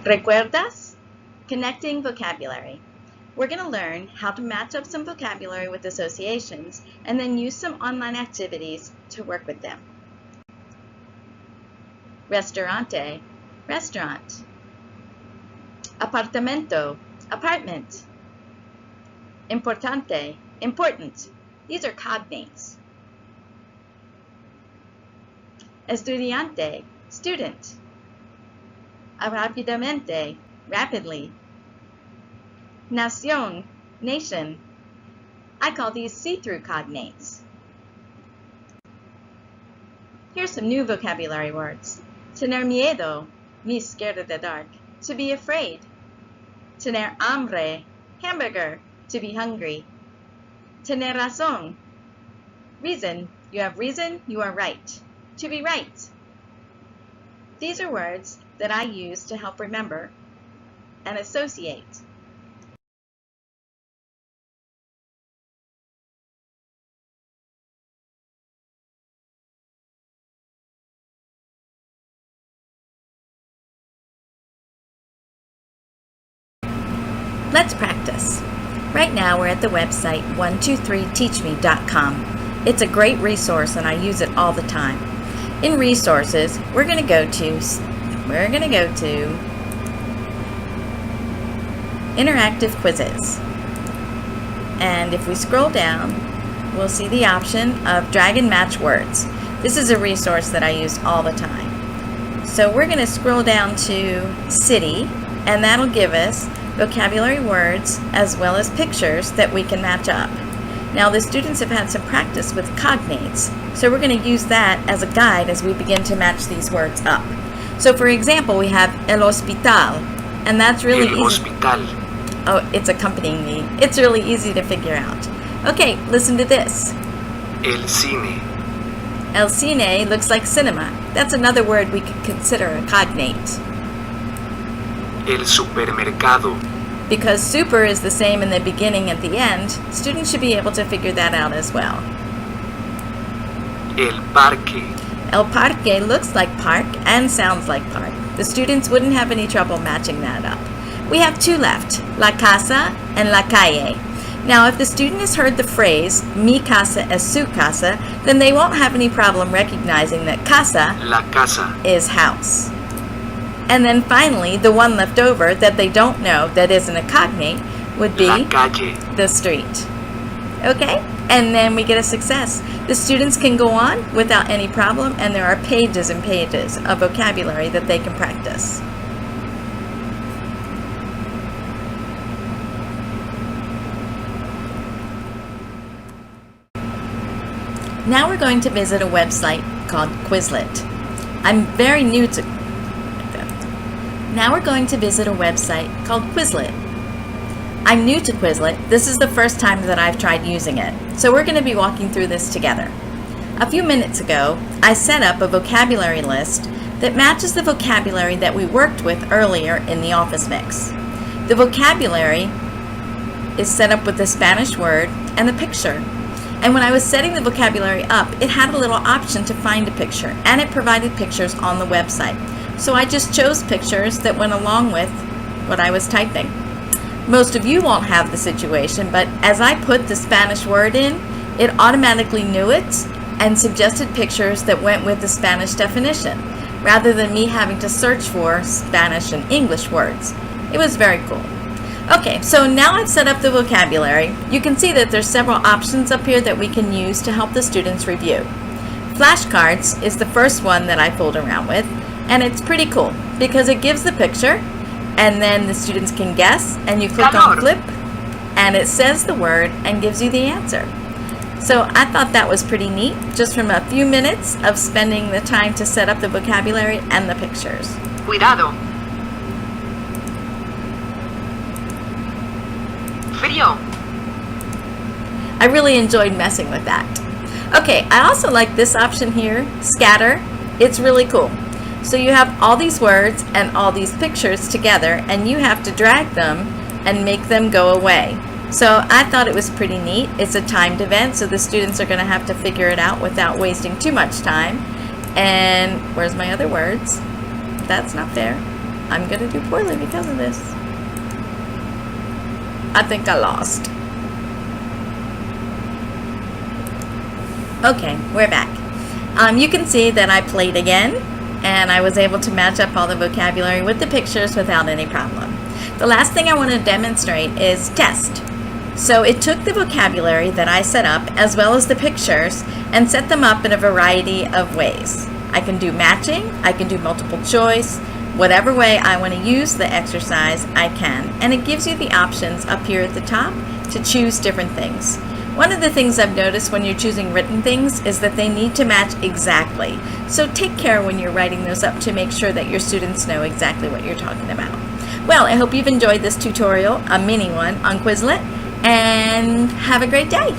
¿Recuerdas? Connecting vocabulary. We're going to learn how to match up some vocabulary with associations and then use some online activities to work with them. Restaurante, restaurant. Apartamento, apartment. Importante, important. These are cognates. Estudiante, student. Rápidamente, rapidly. Nación, nation. I call these see-through cognates. Here's some new vocabulary words. Tener miedo, me scared of the dark. To be afraid. Tener hambre, hamburger, to be hungry. Tener razón, reason, you have reason, you are right. To be right. These are words that I use to help remember and associate. Let's practice. Right now we're at the website 123teachme.com. It's a great resource and I use it all the time. In resources, we're going to go to interactive quizzes. And if we scroll down, we'll see the option of drag and match words. This is a resource that I use all the time. So we're going to scroll down to city, and that'll give us vocabulary words as well as pictures that we can match up. Now the students have had some practice with cognates, so we're going to use that as a guide as we begin to match these words up. So for example, we have el hospital, and that's really easy. Hospital. Oh, it's accompanying me. It's really easy to figure out. Okay, listen to this. El cine. El cine looks like cinema. That's another word we could consider a cognate. El supermercado. Because super is the same in the beginning and the end, students should be able to figure that out as well. El parque. El parque looks like park and sounds like park. The students wouldn't have any trouble matching that up. We have two left, la casa and la calle. Now if the student has heard the phrase, mi casa es su casa, then they won't have any problem recognizing that casa, La casa. is house. And then finally, the one left over that they don't know that isn't a cognate would be La calle. the street. Okay? And then we get a success. The students can go on without any problem, and there are pages and pages of vocabulary that they can practice. Now we're going to visit a website called Quizlet. I'm very new to Now we're going to visit a website called Quizlet. I'm new to Quizlet. This is the first time that I've tried using it, so we're going to be walking through this together. A few minutes ago, I set up a vocabulary list that matches the vocabulary that we worked with earlier in the office mix. The vocabulary is set up with the Spanish word and the picture. And when I was setting the vocabulary up, it had a little option to find a picture, and it provided pictures on the website. So I just chose pictures that went along with what I was typing. Most of you won't have the situation, but as I put the Spanish word in, it automatically knew it and suggested pictures that went with the Spanish definition, rather than me having to search for Spanish and English words. It was very cool. Okay, so now I've set up the vocabulary. You can see that there's several options up here that we can use to help the students review. Flashcards is the first one that I fooled around with, and it's pretty cool because it gives the picture and then the students can guess, and you click on flip and it says the word and gives you the answer. So I thought that was pretty neat, just from a few minutes of spending the time to set up the vocabulary and the pictures. Cuidado. Frío. I really enjoyed messing with that. Okay, I also like this option here, scatter. It's really cool. So you have all these words and all these pictures together, and you have to drag them and make them go away. So I thought it was pretty neat. It's a timed event, so the students are going to have to figure it out without wasting too much time. And where's my other words? That's not fair. I'm going to do poorly because of this. I think I lost. Okay, we're back. You can see that I played again, and I was able to match up all the vocabulary with the pictures without any problem. The last thing I want to demonstrate is test. So it took the vocabulary that I set up as well as the pictures and set them up in a variety of ways. I can do matching, I can do multiple choice, whatever way I want to use the exercise, I can. And it gives you the options up here at the top to choose different things. One of the things I've noticed when you're choosing written things is that they need to match exactly. So take care when you're writing those up to make sure that your students know exactly what you're talking about. Well, I hope you've enjoyed this tutorial, a mini one on Quizlet, and have a great day.